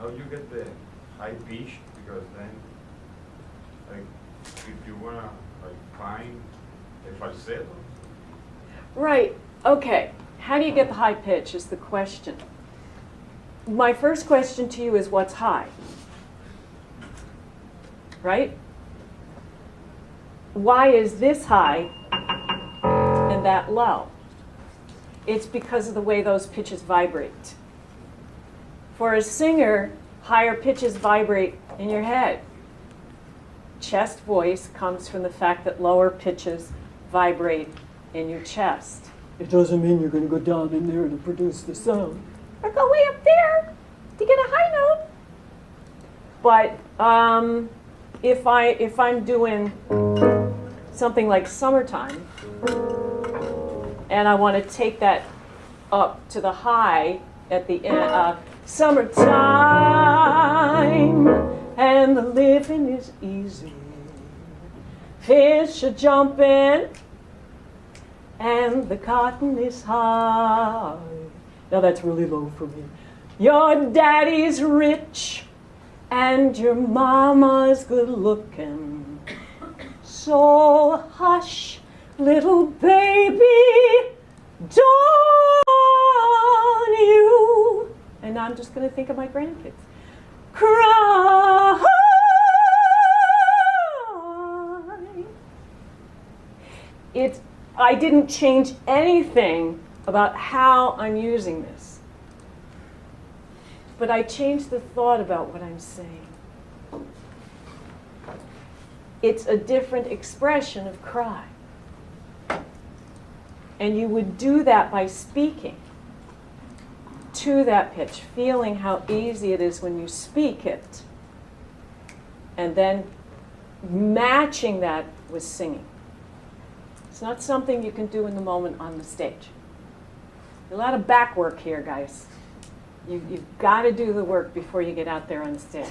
how you get the high pitch? Because then, like, if you wanna like find a falsetto. Right. Okay. How do you get the high pitch is the question. My first question to you is what's high? Right? Why is this high and that low? It's because of the way those pitches vibrate. For a singer, higher pitches vibrate in your head. Chest voice comes from the fact that lower pitches vibrate in your chest. It doesn't mean you're going to go down in there to produce the sound. Or go way up there to get a high note. But if I'm doing something like Summertime, and I want to take that up to the high at the end, summertime, and the living is easy. Fish are jumping, and the cotton is high. Now that's really low for me. Your daddy's rich, and your mama's good looking. So hush, little baby, don't you. And I'm just going to think of my grandkids. Cry. I didn't change anything about how I'm using this. But I changed the thought about what I'm saying. It's a different expression of cry. And you would do that by speaking to that pitch, feeling how easy it is when you speak it, and then matching that with singing. It's not something you can do in the moment on the stage. A lot of back work here, guys. You've got to do the work before you get out there on the stage.